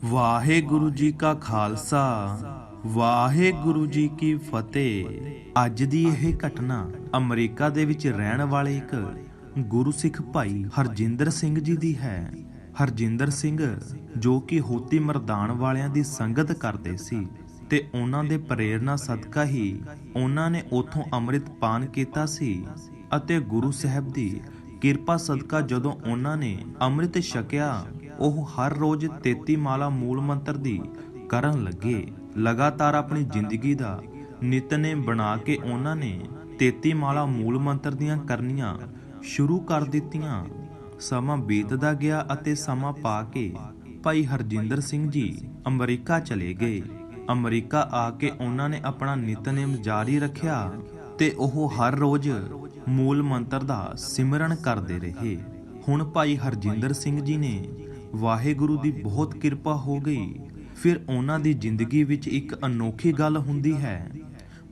ਵਾਹਿਗੁਰੂ ਜੀ ਕਾ ਖਾਲਸਾ ਵਾਹਿਗੁਰੂ ਜੀ ਕੀ ਫਤਿਹ। ਅੱਜ ਦੀ ਇਹ ਘਟਨਾ ਅਮਰੀਕਾ ਦੇ ਵਿੱਚ ਰਹਿਣ ਵਾਲੇ ਇੱਕ ਗੁਰੂ ਸਿੱਖ ਭਾਈ ਹਰਜਿੰਦਰ ਸਿੰਘ ਜੀ ਦੀ ਹੈ। ਹਰਜਿੰਦਰ ਸਿੰਘ ਜੋ ਕਿ ਹੋਤੀ ਮਰਦਾਨ ਵਾਲਿਆਂ ਦੀ ਸੰਗਤ ਕਰਦੇ ਸੀ ਤੇ ਉਹਨਾਂ ਦੇ ਪ੍ਰੇਰਣਾ ਸਦਕਾ ਹੀ ਉਹਨਾਂ ਨੇ ਉਥੋਂ ਅੰਮ੍ਰਿਤ ਪਾਨ ਕੀਤਾ ਸੀ ਅਤੇ ਗੁਰੂ ਸਾਹਿਬ ਦੀ ਕਿਰਪਾ ਸਦਕਾ ਜਦੋਂ ਉਹਨਾਂ ਨੇ ਅੰਮ੍ਰਿਤ ਛਕਿਆ ਉਹ ਹਰ ਰੋਜ਼ 33 ਮਾਲਾ ਮੂਲ ਮੰਤਰ ਦੀ ਕਰਨ ਲੱਗੇ। ਲਗਾਤਾਰ ਆਪਣੀ ਜ਼ਿੰਦਗੀ ਦਾ ਨਿਤਨੇਮ ਬਣਾ ਕੇ ਉਹਨਾਂ ਨੇ 33 ਮਾਲਾ ਮੂਲ ਮੰਤਰ ਦੀਆਂ ਕਰਨੀਆਂ ਸ਼ੁਰੂ ਕਰ ਦਿੱਤੀਆਂ। ਸਮਾਂ ਬੀਤਦਾ ਗਿਆ ਅਤੇ ਸਮਾਂ ਪਾ ਕੇ ਭਾਈ ਹਰਜਿੰਦਰ ਸਿੰਘ ਜੀ ਅਮਰੀਕਾ ਚਲੇ ਗਏ। ਅਮਰੀਕਾ ਆ ਕੇ ਉਹਨਾਂ ਨੇ ਆਪਣਾ ਨਿਤਨੇਮ ਜਾਰੀ ਰੱਖਿਆ ਤੇ ਉਹ ਹਰ ਰੋਜ਼ ਮੂਲ ਮੰਤਰ ਦਾ ਸਿਮਰਨ ਕਰਦੇ ਰਹੇ। ਹੁਣ ਭਾਈ ਹਰਜਿੰਦਰ ਸਿੰਘ ਜੀ ਨੇ ਵਾਹਿਗੁਰੂ ਦੀ ਬਹੁਤ ਕਿਰਪਾ ਹੋ ਗਈ। ਫਿਰ ਉਹਨਾਂ ਦੀ ਜ਼ਿੰਦਗੀ ਵਿੱਚ ਇੱਕ ਅਨੋਖੀ ਗੱਲ ਹੁੰਦੀ ਹੈ।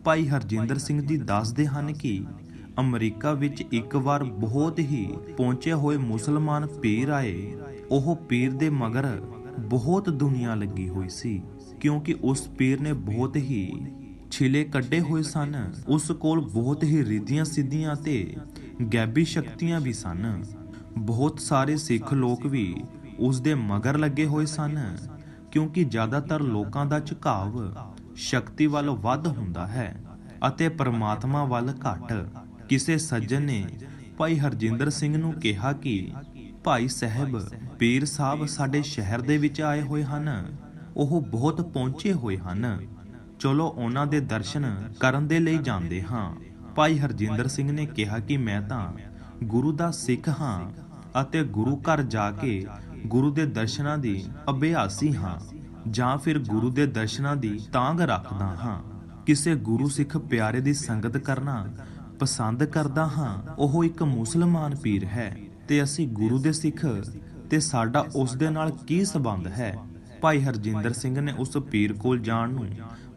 ਭਾਈ ਹਰਜਿੰਦਰ ਸਿੰਘ ਜੀ ਦੱਸਦੇ ਹਨ ਕਿ ਅਮਰੀਕਾ ਵਿੱਚ ਇੱਕ ਵਾਰ ਬਹੁਤ ਹੀ ਪਹੁੰਚੇ ਹੋਏ ਮੁਸਲਮਾਨ ਪੀਰ ਆਏ। ਉਹ ਪੀਰ ਦੇ ਮਗਰ ਬਹੁਤ ਦੁਨੀਆ ਲੱਗੀ ਹੋਈ ਸੀ ਕਿਉਂਕਿ ਉਸ ਪੀਰ ਨੇ ਬਹੁਤ ਹੀ ਛਿਲੇ ਕੱਢੇ ਹੋਏ ਸਨ। ਉਸ ਕੋਲ ਬਹੁਤ ਹੀ ਰਿੱਧੀਆਂ ਸਿੱਧੀਆਂ ਤੇ ਗੈਬੀ ਸ਼ਕਤੀਆਂ ਵੀ ਸਨ। ਬਹੁਤ ਸਾਰੇ ਸਿੱਖ ਲੋਕ ਵੀ ਉਸ ਦੇ ਮਗਰ ਲੱਗੇ ਹੋਏ ਸਨ ਕਿਉਂਕਿ ਜ਼ਿਆਦਾਤਰ ਲੋਕਾਂ ਦਾ ਝੁਕਾਵ ਸ਼ਕਤੀ ਵੱਲ ਵੱਧ ਹੁੰਦਾ ਹੈ ਅਤੇ ਪਰਮਾਤਮਾ ਵੱਲ ਘੱਟ। ਕਿਸੇ ਸੱਜਣ ਨੇ ਭਾਈ ਹਰਜਿੰਦਰ ਸਿੰਘ ਨੂੰ ਕਿਹਾ ਕਿ ਭਾਈ ਸਾਹਿਬ ਪੀਰ ਸਾਹਿਬ ਸਾਡੇ ਸ਼ਹਿਰ ਦੇ ਵਿੱਚ ਆਏ ਹੋਏ ਹਨ, ਉਹ ਬਹੁਤ ਪਹੁੰਚੇ ਹੋਏ ਹਨ, ਚਲੋ ਉਹਨਾਂ ਦੇ ਦਰਸ਼ਨ ਕਰਨ ਦੇ ਲਈ ਜਾਂਦੇ ਹਾਂ। ਭਾਈ ਹਰਜਿੰਦਰ ਸਿੰਘ ਨੇ ਕਿਹਾ ਕਿ ਮੈਂ ਤਾਂ ਗੁਰੂ ਦਾ ਸਿੱਖ ਹਾਂ ਅਤੇ ਗੁਰੂ ਘਰ ਜਾ ਕੇ ਗੁਰੂ ਦੇ ਦਰਸ਼ਨਾਂ ਦੀ ਅਭਿਆਸੀ ਹਾਂ ਜਾਂ ਫਿਰ ਗੁਰੂ ਦੇ ਦਰਸ਼ਨਾਂ ਦੀ ਤਾਂਘ ਰੱਖਦਾ ਹਾਂ। ਕਿਸੇ ਗੁਰੂ ਸਿੱਖ ਪਿਆਰੇ ਦੀ ਸੰਗਤ ਕਰਨਾ ਪਸੰਦ ਕਰਦਾ ਹਾਂ। ਉਹ ਇੱਕ ਮੁਸਲਮਾਨ ਪੀਰ ਹੈ ਤੇ ਅਸੀਂ ਗੁਰੂ ਦੇ ਸਿੱਖ ਤੇ ਸਾਡਾ ਉਸ ਦੇ ਨਾਲ ਕੀ ਸੰਬੰਧ ਹੈ। ਭਾਈ ਹਰਜਿੰਦਰ ਸਿੰਘ ਨੇ ਉਸ ਪੀਰ ਕੋਲ ਜਾਣ ਨੂੰ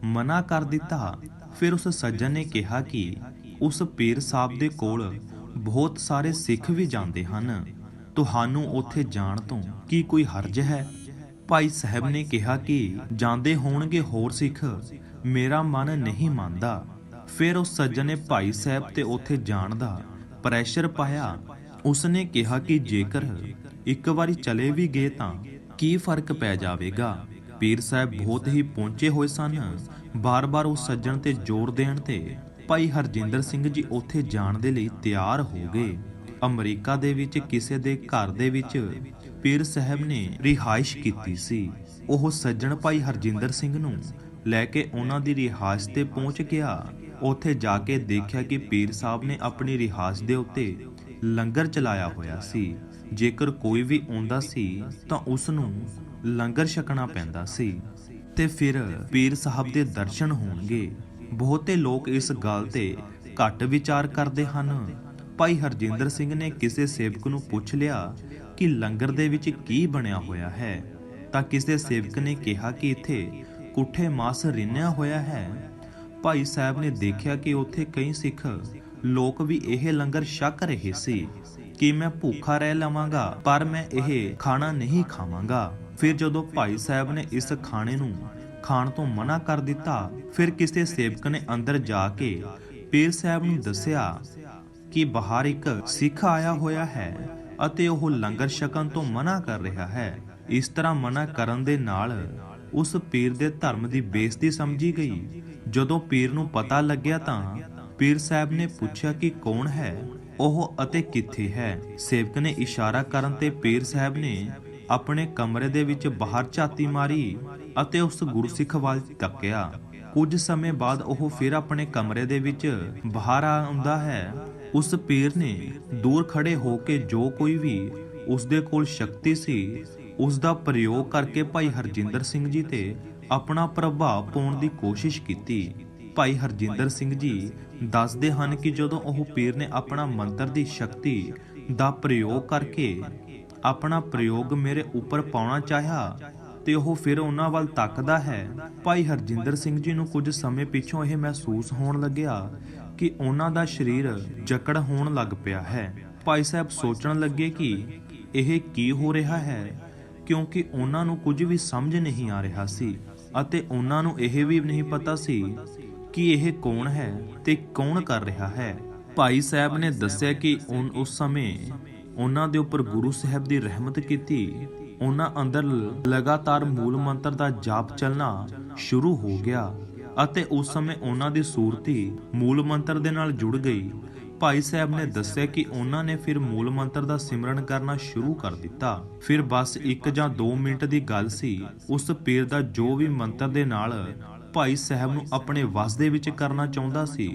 ਮਨਾ ਕਰ ਦਿੱਤਾ। ਫਿਰ ਉਸ ਸੱਜਣ ਨੇ ਕਿਹਾ ਕਿ ਉਸ ਪੀਰ ਸਾਹਿਬ ਦੇ ਕੋਲ ਬਹੁਤ ਸਾਰੇ ਸਿੱਖ ਵੀ ਜਾਂਦੇ ਹਨ, ਤੁਹਾਨੂੰ ਉੱਥੇ ਜਾਣ ਤੋਂ ਕੀ ਕੋਈ ਹਰਜ ਹੈ। ਭਾਈ ਸਾਹਿਬ ਨੇ ਕਿਹਾ ਕਿ ਜਾਂਦੇ ਹੋਣਗੇ ਹੋਰ ਸਿੱਖ, ਮੇਰਾ ਮਨ ਨਹੀਂ ਮੰਨਦਾ। ਫਿਰ ਉਸ ਸੱਜਣ ਨੇ ਭਾਈ ਸਾਹਿਬ ਤੇ ਉੱਥੇ ਜਾਣ ਦਾ ਪ੍ਰੈਸ਼ਰ ਪਾਇਆ। ਉਸਨੇ ਕਿਹਾ ਕਿ ਜੇਕਰ ਇੱਕ ਵਾਰੀ ਚਲੇ ਵੀ ਗਏ ਤਾਂ ਕੀ ਫਰਕ ਪੈ ਜਾਵੇਗਾ। ਪੀਰ ਸਾਹਿਬ ਬਹੁਤ ਹੀ ਪਹੁੰਚੇ ਹੋਏ ਸਨ। ਬਾਰ-ਬਾਰ ਉਸ ਸੱਜਣ ਤੇ ਜ਼ੋਰ ਦੇਣ ਤੇ ਭਾਈ ਹਰਜਿੰਦਰ ਸਿੰਘ ਜੀ ਉੱਥੇ ਜਾਣ ਦੇ ਲਈ ਤਿਆਰ ਹੋ ਗਏ। ਅਮਰੀਕਾ ਦੇ ਵਿੱਚ ਕਿਸੇ ਦੇ ਘਰ ਦੇ ਵਿੱਚ ਪੀਰ ਸਾਹਿਬ ਨੇ ਰਿਹਾਇਸ਼ ਕੀਤੀ ਸੀ। ਉਹ ਸੱਜਣ ਭਾਈ ਹਰਜਿੰਦਰ ਸਿੰਘ ਨੂੰ ਲੈ ਕੇ ਉਹਨਾਂ ਦੀ ਰਿਹਾਇਸ਼ ਤੇ ਪਹੁੰਚ ਗਿਆ। ਉੱਥੇ ਜਾ ਕੇ ਦੇਖਿਆ ਕਿ ਪੀਰ ਸਾਹਿਬ ਨੇ ਆਪਣੀ ਰਿਹਾਇਸ਼ ਦੇ ਉੱਤੇ ਲੰਗਰ ਚਲਾਇਆ ਹੋਇਆ ਸੀ। ਜੇਕਰ ਕੋਈ ਵੀ ਆਉਂਦਾ ਸੀ ਤਾਂ ਉਸ ਨੂੰ ਲੰਗਰ ਛਕਣਾ ਪੈਂਦਾ ਸੀ ਤੇ ਫਿਰ ਪੀਰ ਸਾਹਿਬ ਦੇ ਦਰਸ਼ਨ ਹੋਣਗੇ। ਬਹੁਤੇ ਲੋਕ ਇਸ ਗੱਲ ਤੇ ਘੱਟ ਵਿਚਾਰ ਕਰਦੇ ਹਨ। ਭਾਈ ਹਰਜਿੰਦਰ ਸਿੰਘ ਨੇ ਕਿਸੇ ਸੇਵਕ ਨੂੰ ਪੁੱਛ ਲਿਆ ਕਿ ਲੰਗਰ ਦੇ ਵਿੱਚ ਕੀ ਬਣਿਆ ਹੋਇਆ ਹੈ ਤਾਂ ਕਿਸੇ ਸੇਵਕ ਨੇ ਕਿਹਾ ਕਿ ਇੱਥੇ ਕੁੱਠੇ ਮਾਸ ਰਿੰਨਿਆ ਹੋਇਆ ਹੈ। ਭਾਈ ਸਾਹਿਬ ਨੇ ਦੇਖਿਆ ਕਿ ਉੱਥੇ ਕਈ ਸਿੱਖ ਲੋਕ ਵੀ ਇਹ ਲੰਗਰ ਛਕ ਰਹੇ ਸੀ ਕਿ ਮੈਂ ਭੁੱਖਾ ਰਹਿ ਲਵਾਂਗਾ ਪਰ ਮੈਂ ਇਹ ਖਾਣਾ ਨਹੀਂ ਖਾਵਾਂਗਾ। ਫਿਰ ਜਦੋਂ ਭਾਈ ਸਾਹਿਬ ਨੇ ਇਸ ਖਾਣੇ ਨੂੰ ਖਾਣ ਤੋਂ ਮਨਾ ਕਰ ਦਿੱਤਾ, ਫਿਰ ਕਿਸੇ ਸੇਵਕ ਨੇ ਅੰਦਰ ਜਾ ਕੇ ਪੀਰ ਸਾਹਿਬ ਨੂੰ ਦੱਸਿਆ ਕਿ ਬਾਹਰ ਇੱਕ ਸਿੱਖ ਆਇਆ ਹੋਇਆ ਹੈ ਅਤੇ ਉਹ ਲੰਗਰ ਛਕਣ ਤੋਂ ਮਨਾ ਕਰ ਰਿਹਾ ਹੈ। ਇਸ ਤਰ੍ਹਾਂ ਮਨਾ ਕਰਨ ਦੇ ਨਾਲ ਉਸ ਪੀਰ ਦੇ ਧਰਮ ਦੀ ਬੇਇੱਜ਼ਤੀ ਸਮਝੀ ਗਈ। ਜਦੋਂ ਪੀਰ ਨੂੰ ਪਤਾ ਲੱਗਿਆ ਤਾਂ ਪੀਰ ਸਾਹਿਬ ਨੇ ਪੁੱਛਿਆ ਕਿ ਕੌਣ ਹੈ ਉਹ ਅਤੇ ਕਿੱਥੇ ਹੈ। ਸੇਵਕ ਨੇ ਇਸ਼ਾਰਾ ਕਰਨ ਤੇ ਪੀਰ ਸਾਹਿਬ ਨੇ ਆਪਣੇ ਕਮਰੇ ਦੇ ਵਿੱਚ ਬਾਹਰ ਝਾਤੀ ਮਾਰੀ ਅਤੇ ਉਸ ਗੁਰਸਿੱਖ ਵੱਲ ਤੱਕਿਆ। ਕੁਝ ਸਮੇਂ ਬਾਅਦ ਉਹ ਫਿਰ ਆਪਣੇ ਕਮਰੇ ਦੇ ਵਿੱਚ ਬਾਹਰ ਆਉਂਦਾ ਹੈ। ਉਸ ਪੀਰ ਨੇ ਦੂਰ ਖੜੇ ਹੋ ਕੇ ਜੋ ਕੋਈ ਵੀ ਉਸ ਦੇ ਕੋਲ ਸ਼ਕਤੀ ਸੀ ਉਸ ਦਾ ਪ੍ਰਯੋਗ ਕਰਕੇ ਭਾਈ ਹਰਜਿੰਦਰ ਸਿੰਘ ਜੀ ਤੇ ਆਪਣਾ ਪ੍ਰਭਾਵ ਪਾਉਣ ਦੀ ਕੋਸ਼ਿਸ਼ ਕੀਤੀ। ਭਾਈ ਹਰਜਿੰਦਰ ਸਿੰਘ ਜੀ ਦੱਸਦੇ ਹਨ ਕਿ ਜਦੋਂ ਉਹ ਪੀਰ ਨੇ ਆਪਣਾ ਮੰਤਰ ਦੀ ਸ਼ਕਤੀ ਦਾ ਪ੍ਰਯੋਗ ਕਰਕੇ ਆਪਣਾ ਪ੍ਰਯੋਗ ਮੇਰੇ ਉੱਪਰ ਪਾਉਣਾ ਚਾਹਿਆ ਤੇ ਉਹ ਫਿਰ ਉਹਨਾਂ ਵੱਲ ਤੱਕਦਾ ਹੈ। ਭਾਈ ਹਰਜਿੰਦਰ ਸਿੰਘ ਜੀ ਨੂੰ ਕੁਝ ਸਮੇਂ ਪਿੱਛੋਂ ਇਹ ਮਹਿਸੂਸ ਹੋਣ ਲੱਗਿਆ ਕਿ ਉਹਨਾਂ ਦਾ ਸਰੀਰ ਜਕੜ ਹੋਣ ਲੱਗ ਪਿਆ ਹੈ। ਭਾਈ ਸਾਹਿਬ ਸੋਚਣ ਲੱਗੇ ਕਿ ਇਹ ਕੀ ਹੋ ਰਿਹਾ ਹੈ ਕਿਉਂਕਿ ਉਹਨਾਂ ਨੂੰ ਕੁਝ ਵੀ ਸਮਝ ਨਹੀਂ ਆ ਰਿਹਾ ਸੀ ਅਤੇ ਉਹਨਾਂ ਨੂੰ ਇਹ ਵੀ ਨਹੀਂ ਪਤਾ ਸੀ ਕਿ ਇਹ ਕੌਣ ਹੈ ਤੇ ਕੌਣ ਕਰ ਰਿਹਾ ਹੈ। ਭਾਈ ਸਾਹਿਬ ਨੇ ਦੱਸਿਆ ਕਿ ਉਸ ਸਮੇਂ ਉਹਨਾਂ ਦੇ ਉੱਪਰ ਗੁਰੂ ਸਾਹਿਬ ਦੀ ਰਹਿਮਤ ਕੀਤੀ। ਉਹਨਾਂ ਅੰਦਰ ਲਗਾਤਾਰ ਮੂਲ ਮੰਤਰ ਦਾ ਜਾਪ ਚੱਲਣਾ ਸ਼ੁਰੂ ਹੋ ਗਿਆ ਅਤੇ ਉਸ ਸਮੇਂ ਉਹਨਾਂ ਦੀ ਸੂਰਤ ਹੀ ਮੂਲ ਮੰਤਰ ਦੇ ਨਾਲ ਜੁੜ ਗਈ। ਭਾਈ ਸਾਹਿਬ ਨੇ ਦੱਸਿਆ ਕਿ ਉਹਨਾਂ ਨੇ ਫਿਰ ਮੂਲ ਮੰਤਰ ਦਾ ਸਿਮਰਨ ਕਰਨਾ ਸ਼ੁਰੂ ਕਰ ਦਿੱਤਾ। ਫਿਰ ਬਸ 1 ਜਾਂ 2 ਮਿੰਟ ਦੀ ਗੱਲ ਸੀ। ਉਸ ਪੀਰ ਦਾ ਜੋ ਵੀ ਮੰਤਰ ਦੇ ਨਾਲ ਭਾਈ ਸਾਹਿਬ ਨੂੰ ਆਪਣੇ ਵਸ ਦੇ ਵਿੱਚ ਕਰਨਾ ਚਾਹੁੰਦਾ ਸੀ,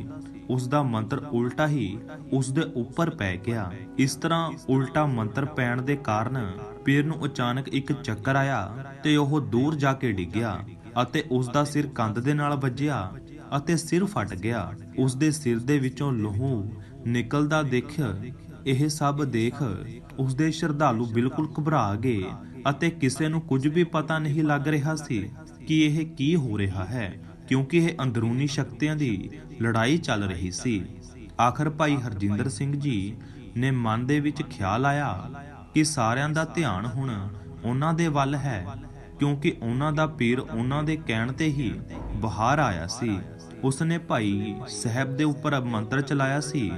ਉਸ ਦਾ ਮੰਤਰ ਉਲਟਾ ਹੀ ਉਸ ਦੇ ਉੱਪਰ ਪੈ ਗਿਆ। ਇਸ ਤਰ੍ਹਾਂ ਉਲਟਾ ਮੰਤਰ ਪੈਣ ਦੇ ਕਾਰਨ ਪੀਰ ਨੂੰ ਅਚਾਨਕ ਇੱਕ ਚੱਕਰ ਆਇਆ ਤੇ ਉਹ ਦੂਰ ਜਾ ਕੇ ਡਿੱਗਿਆ ਅਤੇ ਉਸ ਦਾ ਸਿਰ ਕੰਧ ਦੇ ਨਾਲ ਵੱਜਿਆ ਅਤੇ ਸਿਰ ਫਟ ਗਿਆ। ਉਸ ਦੇ ਸਿਰ ਦੇ ਵਿੱਚੋਂ ਲਹੂ ਨਿਕਲਦਾ ਦੇਖ ਇਹ ਸਭ ਦੇਖ ਉਸ ਦੇ ਸ਼ਰਧਾਲੂ ਬਿਲਕੁਲ ਘਬਰਾ ਗਏ ਅਤੇ ਕਿਸੇ ਨੂੰ ਕੁਝ ਵੀ ਪਤਾ ਨਹੀਂ ਲੱਗ ਰਿਹਾ ਸੀ ਕਿ ਇਹ ਕੀ ਹੋ ਰਿਹਾ ਹੈ, ਕਿਉਂਕਿ ਇਹ ਅੰਦਰੂਨੀ ਸ਼ਕਤੀਆਂ ਦੀ ਲੜਾਈ ਚੱਲ ਰਹੀ ਸੀ। ਆਖਰ ਭਾਈ ਹਰਜਿੰਦਰ ਸਿੰਘ ਜੀ ਨੇ ਮਨ ਦੇ ਵਿੱਚ ਖਿਆਲ ਆਇਆ ਕਿ ਸਾਰਿਆਂ ਦਾ ਧਿਆਨ ਹੁਣ ਉਹਨਾਂ ਦੇ ਵੱਲ ਹੈ, ਕਿਉਂਕਿ ਉਹਨਾਂ ਦਾ ਪੀਰ ਉਹਨਾਂ ਦੇ ਕਹਿਣ ਤੇ ਹੀ ਬਾਹਰ ਆਇਆ ਸੀ। ਉਸਨੇ ਭਾਈ ਸਾਹਿਬ ਦੇ ਉੱਪਰ ਮੰਤਰ ਚਲਾਇਆ ਸੀ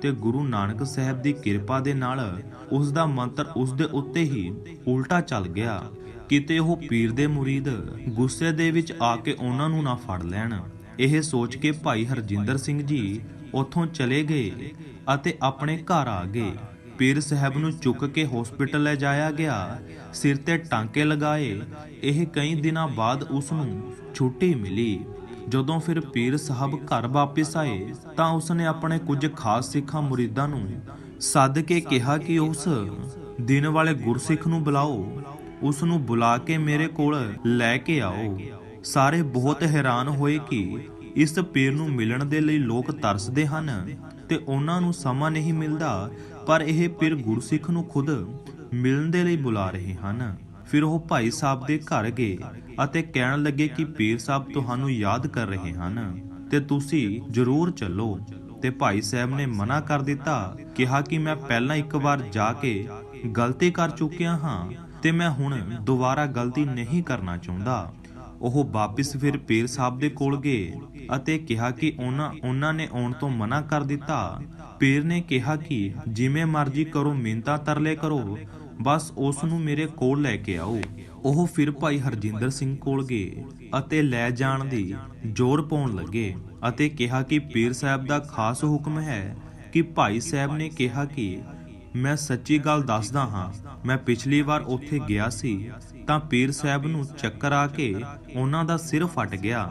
ਤੇ ਗੁਰੂ ਨਾਨਕ ਸਾਹਿਬ ਦੀ ਕਿਰਪਾ ਦੇ ਨਾਲ ਉਸ ਦਾ ਮੰਤਰ ਉਸ ਦੇ ਉੱਤੇ ਹੀ ਉਲਟਾ ਚੱਲ ਗਿਆ। ਕਿਤੇ ਉਹ ਪੀਰ ਦੇ ਮੁਰੀਦ ਗੁੱਸੇ ਦੇ ਵਿੱਚ ਆ ਕੇ ਉਹਨਾਂ ਨੂੰ ਨਾ ਫੜ ਲੈਣ। ਇਹ ਸੋਚ ਕੇ ਭਾਈ ਹਰਜਿੰਦਰ ਸਿੰਘ ਜੀ ਉੱਥੋਂ ਚਲੇ ਗਏ ਅਤੇ ਆਪਣੇ ਘਰ ਆ ਗਏ। ਪੀਰ ਸਾਹਿਬ ਨੂੰ ਚੁੱਕ ਕੇ ਹਸਪੀਟਲ ਲੈ ਜਾਇਆ ਗਿਆ, ਸਿਰ ਤੇ ਟਾਂਕੇ ਲਗਾਏ। ਇਹ ਕਈ ਦਿਨਾਂ ਬਾਅਦ ਉਸ ਨੂੰ ਛੁੱਟੀ ਮਿਲੀ। ਜਦੋਂ ਫਿਰ ਪੀਰ ਸਾਹਿਬ ਘਰ ਵਾਪਿਸ ਆਏ ਤਾਂ ਉਸਨੇ ਆਪਣੇ ਕੁਝ ਖਾਸ ਸਿੱਖਾਂ ਮੁਰੀਦਾਂ ਨੂੰ ਸੱਦ ਕੇ ਕਿਹਾ ਕਿ ਉਸ ਦਿਨ ਵਾਲੇ ਗੁਰਸਿੱਖ ਨੂੰ ਬੁਲਾਓ, ਉਸ ਨੂੰ ਬੁਲਾ ਕੇ ਮੇਰੇ ਕੋਲ ਲੈ ਕੇ ਆਓ। ਸਾਰੇ ਬਹੁਤ ਹੈਰਾਨ ਹੋਏ ਕਿ ਇਸ ਪੀਰ ਨੂੰ ਮਿਲਣ ਦੇ ਲਈ ਲੋਕ ਤਰਸਦੇ ਹਨ ਤੇ ਉਹਨਾਂ ਨੂੰ ਸਮਾਂ ਨਹੀਂ ਮਿਲਦਾ, ਪਰ ਇਹ ਪੀਰ ਗੁਰਸਿੱਖ ਨੂੰ ਖੁਦ ਮਿਲਣ ਦੇ ਲਈ ਬੁਲਾ ਰਹੇ ਹਨ। ਫਿਰ ਉਹ ਭਾਈ ਸਾਹਿਬ ਦੇ ਘਰ ਗਏ ਅਤੇ ਕਹਿਣ ਲੱਗੇ ਕਿ ਪੀਰ ਸਾਹਿਬ ਤੁਹਾਨੂੰ ਯਾਦ ਕਰ ਰਹੇ ਹਨ ਤੇ ਤੁਸੀਂ ਜ਼ਰੂਰ ਚੱਲੋ। ਤੇ ਭਾਈ ਸਾਹਿਬ ਨੇ ਮਨਾ ਕਰ ਦਿੱਤਾ, ਕਿਹਾ ਕਿ ਮੈਂ ਪਹਿਲਾਂ ਇੱਕ ਵਾਰ ਜਾ ਕੇ ਗਲਤੀ ਕਰ ਚੁੱਕਿਆ ਹਾਂ ਤੇ ਮੈਂ ਹੁਣ ਦੁਬਾਰਾ ਗਲਤੀ ਨਹੀਂ ਕਰਨਾ ਚਾਹੁੰਦਾ। ਉਹ ਵਾਪਿਸ ਫਿਰ ਪੀਰ ਸਾਹਿਬ ਦੇ ਕੋਲ ਗਏ ਅਤੇ ਕਿਹਾ ਕਿ ਉਹਨਾਂ ਨੇ ਆਉਣ ਤੋਂ ਮਨਾ ਕਰ ਦਿੱਤਾ। ਪੀਰ ਨੇ ਕਿਹਾ ਕਿ ਜਿਵੇਂ ਮਰਜ਼ੀ ਕਰੋ, ਮਿੰਨਤਾਂ ਤਰਲੇ ਕਰੋ, ਬਸ ਉਸ ਨੂੰ ਮੇਰੇ ਕੋਲ ਲੈ ਕੇ ਆਓ। ਉਹ ਫਿਰ ਭਾਈ ਹਰਜਿੰਦਰ ਸਿੰਘ ਕੋਲ ਗਏ ਅਤੇ ਲੈ ਜਾਣ ਦੀ ਜ਼ੋਰ ਪਾਉਣ ਲੱਗੇ ਅਤੇ ਕਿਹਾ ਕਿ ਪੀਰ ਸਾਹਿਬ ਦਾ ਖਾਸ ਹੁਕਮ ਹੈ ਕਿ ਭਾਈ ਸਾਹਿਬ ਨੇ ਕਿਹਾ ਕਿ ਮੈਂ ਸੱਚੀ ਗੱਲ ਦੱਸਦਾ ਹਾਂ, ਮੈਂ ਪਿਛਲੀ ਵਾਰ ਉੱਥੇ ਗਿਆ ਸੀ ਤਾਂ ਪੀਰ ਸਾਹਿਬ ਨੂੰ ਚੱਕਰ ਆ ਕੇ ਉਹਨਾਂ ਦਾ ਸਿਰ ਫਟ ਗਿਆ।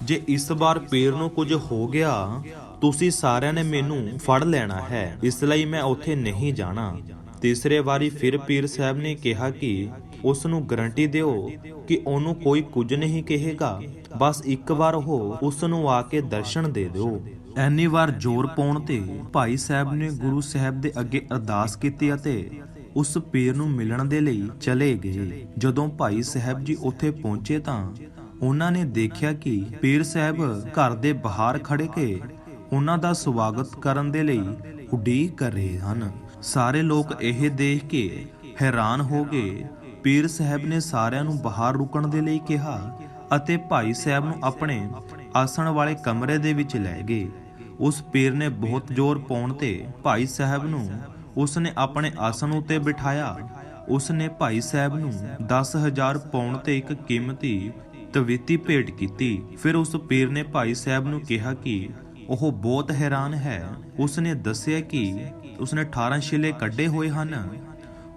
ਜੇ ਇਸ ਵਾਰ ਪੀਰ ਨੂੰ ਕੁਝ ਹੋ ਗਿਆ, ਤੁਸੀਂ ਸਾਰਿਆਂ ਨੇ ਮੈਨੂੰ ਫੜ ਲੈਣਾ ਹੈ, ਇਸ ਲਈ ਮੈਂ ਉੱਥੇ ਨਹੀਂ ਜਾਣਾ। ਤੀਸਰੇ ਵਾਰੀ ਫਿਰ ਪੀਰ ਸਾਹਿਬ ਨੇ ਕਿਹਾ ਕਿ ਉਸ ਨੂੰ ਗਰੰਟੀ ਦਿਓ ਕਿ ਉਹਨੂੰ ਕੋਈ ਕੁਝ ਨਹੀਂ ਕਹੇਗਾ, ਬਸ ਇੱਕ ਵਾਰ ਉਹ ਉਸ ਨੂੰ ਆ ਕੇ ਦਰਸ਼ਨ ਦੇ ਦਿਓ। ਐਨੀ ਵਾਰ ਜ਼ੋਰ ਪਾਉਣ ਤੇ ਭਾਈ ਸਾਹਿਬ ਨੇ ਗੁਰੂ ਸਾਹਿਬ ਦੇ ਅੱਗੇ ਅਰਦਾਸ ਕੀਤੀ ਅਤੇ ਉਸ ਪੀਰ ਨੂੰ ਮਿਲਣ ਦੇ ਲਈ ਚਲੇ ਗਏ। ਜਦੋਂ ਭਾਈ ਸਾਹਿਬ ਜੀ ਉੱਥੇ ਪਹੁੰਚੇ ਤਾਂ ਉਹਨਾਂ ਨੇ ਦੇਖਿਆ ਕਿ ਪੀਰ ਸਾਹਿਬ ਘਰ ਦੇ ਬਾਹਰ ਖੜੇ ਕੇ ਉਹਨਾਂ ਦਾ ਸਵਾਗਤ ਕਰਨ ਦੇ ਲਈ ਉਡੀਕ ਕਰ ਰਹੇ ਹਨ। ਸਾਰੇ ਲੋਕ ਇਹ ਦੇਖ ਕੇ ਹੈਰਾਨ ਹੋ ਗਏ। ਪੀਰ ਸਾਹਿਬ ਨੇ ਸਾਰਿਆਂ ਨੂੰ ਬਾਹਰ ਰੁਕਣ ਦੇ ਲਈ ਕਿਹਾ ਅਤੇ ਭਾਈ ਸਾਹਿਬ ਨੂੰ ਆਪਣੇ ਆਸਣ ਵਾਲੇ ਕਮਰੇ ਦੇ ਵਿੱਚ ਲੈ ਗਏ। ਉਸ ਪੀਰ ਨੇ ਬਹੁਤ ਜ਼ੋਰ ਪਾਉਣ ਤੇ ਭਾਈ ਸਾਹਿਬ ਨੂੰ ਉਸਨੇ ਆਪਣੇ ਆਸਣ ਉੱਤੇ ਬਿਠਾਇਆ। ਉਸਨੇ ਭਾਈ ਸਾਹਿਬ ਨੂੰ 10,000 ਪਾਉਣ ਤੇ ਇੱਕ ਕੀਮਤੀ ਤਵੀਤੀ ਭੇਟ ਕੀਤੀ। ਫਿਰ ਉਸ ਪੀਰ ਨੇ ਭਾਈ ਸਾਹਿਬ ਨੂੰ ਕਿਹਾ ਕਿ ਉਹ ਬਹੁਤ ਹੈਰਾਨ ਹੈ। ਉਸਨੇ ਦੱਸਿਆ ਕਿ ਉਸਨੇ 18 ਸ਼ਿਲੇ ਕੱਢੇ ਹੋਏ ਹਨ।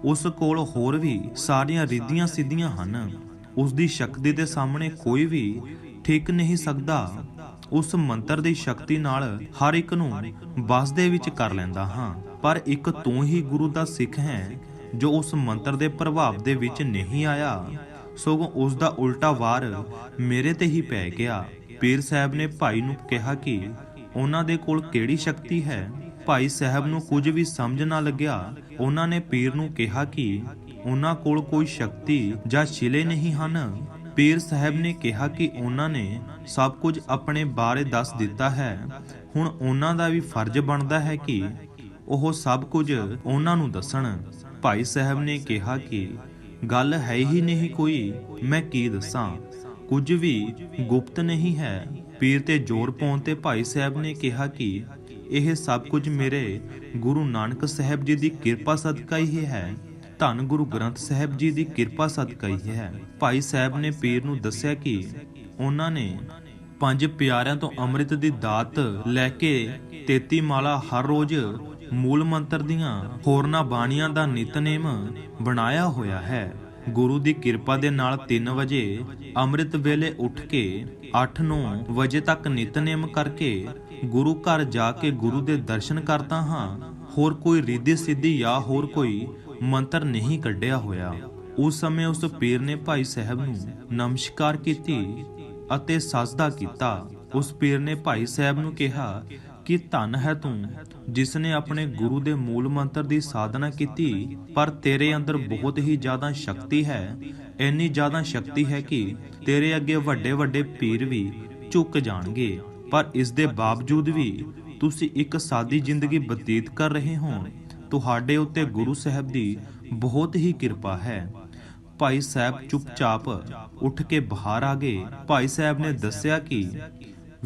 ਉਸ ਕੋਲ ਹੋਰ ਵੀ ਸਾਰੀਆਂ ਰਿੱਧੀਆਂ ਸਿੱਧੀਆਂ ਹਨ। ਉਸ ਦੀ ਸ਼ਕਤੀ ਦੇ ਸਾਹਮਣੇ ਕੋਈ ਵੀ ਠਿਕ ਨਹੀਂ ਸਕਦਾ। ਉਸ ਮੰਤਰ ਦੀ ਸ਼ਕਤੀ ਨਾਲ ਹਰ ਇੱਕ ਨੂੰ ਬਸ ਦੇ ਵਿੱਚ ਕਰ ਲੈਂਦਾ ਹਾਂ, ਪਰ ਇੱਕ ਤੂੰ ਹੀ ਗੁਰੂ ਦਾ ਸਿੱਖ ਹੈ ਜੋ ਉਸ ਮੰਤਰ ਦੇ ਪ੍ਰਭਾਵ ਦੇ ਵਿੱਚ ਨਹੀਂ ਆਇਆ, ਸਗੋਂ ਉਸ ਦਾ ਉਲਟਾ ਵਾਰ ਮੇਰੇ ਤੇ ਹੀ ਪੈ ਗਿਆ। ਪੀਰ ਸਾਹਿਬ ਨੇ ਭਾਈ ਨੂੰ ਕਿਹਾ ਕਿ ਉਹਨਾਂ ਦੇ ਕੋਲ ਕਿਹੜੀ ਸ਼ਕਤੀ ਹੈ। ਭਾਈ ਸਾਹਿਬ ਨੂੰ ਕੁਝ ਵੀ ਸਮਝ ਨਾ ਲੱਗਿਆ। ਉਹਨਾਂ ਨੇ ਪੀਰ ਨੂੰ ਕਿਹਾ ਕਿ ਉਹਨਾਂ ਕੋਲ ਕੋਈ ਸ਼ਕਤੀ ਜਾਂ ਸ਼ਿਲੇ ਨਹੀਂ ਹਨ। ਪੀਰ ਸਾਹਿਬ ਨੇ ਕਿਹਾ ਕਿ ਉਹਨਾਂ ਨੇ ਸਭ ਕੁਝ ਆਪਣੇ ਬਾਰੇ ਦੱਸ ਦਿੱਤਾ ਹੈ, ਹੁਣ ਉਹਨਾਂ ਦਾ ਵੀ ਫਰਜ਼ ਬਣਦਾ ਹੈ ਕਿ ਉਹ ਸਭ ਕੁਝ ਉਹਨਾਂ ਨੂੰ ਦੱਸਣ। ਭਾਈ ਸਾਹਿਬ ਨੇ ਕਿਹਾ ਕਿ ਗੱਲ ਹੈ ਹੀ ਨਹੀਂ ਕੋਈ, ਮੈਂ ਕੀ ਦੱਸਾਂ, ਕੁਝ ਵੀ ਗੁਪਤ ਨਹੀਂ ਹੈ। ਪੀਰ ਤੇ ਜ਼ੋਰ ਪਾਉਣ ਤੇ ਭਾਈ ਸਾਹਿਬ ਨੇ ਕਿਹਾ ਕਿ ਇਹ ਸਭ ਕੁਝ ਮੇਰੇ ਗੁਰੂ ਨਾਨਕ ਸਾਹਿਬ ਜੀ ਦੀ ਕਿਰਪਾ ਸਦਕਾ ਹੀ ਹੈ, ਧੰਨ ਗੁਰੂ ਗ੍ਰੰਥ ਸਾਹਿਬ ਜੀ ਦੀ ਕਿਰਪਾ ਸਦਕਾ ਹੀ ਹੈ। ਭਾਈ ਸਾਹਿਬ ਨੇ ਪੀਰ ਨੂੰ ਦੱਸਿਆ ਕਿ ਉਹਨਾਂ ਨੇ 5 ਪਿਆਰਿਆਂ ਤੋਂ ਅੰਮ੍ਰਿਤ ਦੀ ਦਾਤ ਲੈ ਕੇ 33 ਮਾਲਾ ਹਰ ਰੋਜ਼ ਮੂਲ ਮੰਤਰ ਦੀਆਂ ਹੋਰਨਾਂ ਬਾਣੀਆਂ ਦਾ ਨਿਤਨੇਮ ਬਣਾਇਆ ਹੋਇਆ ਹੈ। ਗੁਰੂ ਦੀ ਕਿਰਪਾ ਦੇ ਨਾਲ 3 ਵਜੇ ਅੰਮ੍ਰਿਤ ਵੇਲੇ ਉੱਠ ਕੇ 8-9 ਵਜੇ ਤੱਕ ਨਿਤਨੇਮ ਕਰਕੇ ਗੁਰੂ ਘਰ ਜਾ ਕੇ ਗੁਰੂ ਦੇ ਦਰਸ਼ਨ ਕਰਦਾ ਹਾਂ। ਹੋਰ ਕੋਈ ਰਿੱਧੀ ਸਿੱਧੀ ਜਾਂ ਹੋਰ ਕੋਈ ਮੰਤਰ ਨਹੀਂ ਕੱਢਿਆ ਹੋਇਆ। ਉਸ ਸਮੇਂ ਉਸ ਪੀਰ ਨੇ ਭਾਈ ਸਾਹਿਬ ਨੂੰ ਨਮਸਕਾਰ ਕੀਤੀ ਅਤੇ ਸਜਦਾ ਕੀਤਾ। ਉਸ ਪੀਰ ਨੇ ਭਾਈ ਸਾਹਿਬ ਨੂੰ ਕਿਹਾ ਕਿ ਧੰਨ ਹੈ ਤੂੰ ਜਿਸ ਨੇ ਆਪਣੇ ਗੁਰੂ ਦੇ ਮੂਲ ਮੰਤਰ ਦੀ ਸਾਧਨਾ ਕੀਤੀ, ਪਰ ਤੇਰੇ ਅੰਦਰ ਬਹੁਤ ਹੀ ਜ਼ਿਆਦਾ ਸ਼ਕਤੀ ਹੈ। ਇੰਨੀ ਜ਼ਿਆਦਾ ਸ਼ਕਤੀ ਹੈ ਕਿ ਤੇਰੇ ਅੱਗੇ ਵੱਡੇ ਵੱਡੇ ਪੀਰ ਵੀ ਝੁਕ ਜਾਣਗੇ, ਪਰ ਇਸ ਦੇ ਬਾਵਜੂਦ ਵੀ ਤੁਸੀਂ ਇੱਕ ਸਾਦੀ ਜ਼ਿੰਦਗੀ ਬਤੀਤ ਕਰ ਰਹੇ ਹੋ। ਤੁਹਾਡੇ ਉੱਤੇ ਗੁਰੂ ਸਾਹਿਬ ਦੀ ਬਹੁਤ ਹੀ ਕਿਰਪਾ ਹੈ। ਭਾਈ ਸਾਹਿਬ ਚੁੱਪਚਾਪ ਉੱਠ ਕੇ ਬਾਹਰ ਆ ਗਏ। ਭਾਈ ਸਾਹਿਬ ਨੇ ਦੱਸਿਆ ਕਿ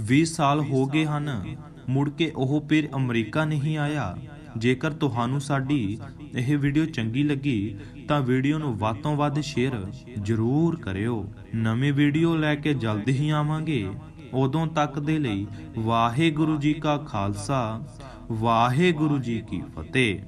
20 ਸਾਲ ਹੋ ਗਏ ਹਨ, ਮੁੜ ਕੇ ਉਹ ਪੀਰ ਅਮਰੀਕਾ ਨਹੀਂ ਆਇਆ। ਜੇਕਰ ਤੁਹਾਨੂੰ ਸਾਡੀ ਇਹ ਵੀਡੀਓ ਚੰਗੀ ਲੱਗੀ ਤਾਂ ਵੀਡੀਓ ਨੂੰ ਵੱਧ ਤੋਂ ਵੱਧ ਸ਼ੇਅਰ ਜ਼ਰੂਰ ਕਰਿਓ। ਨਵੀਂ ਵੀਡੀਓ ਲੈ ਕੇ ਜਲਦੀ ਹੀ ਆਵਾਂਗੇ। ਉਦੋਂ ਤੱਕ ਦੇ ਲਈ ਵਾਹਿਗੁਰੂ ਜੀ ਕਾ ਖਾਲਸਾ, ਵਾਹਿਗੁਰੂ ਜੀ ਕੀ ਫਤਿਹ।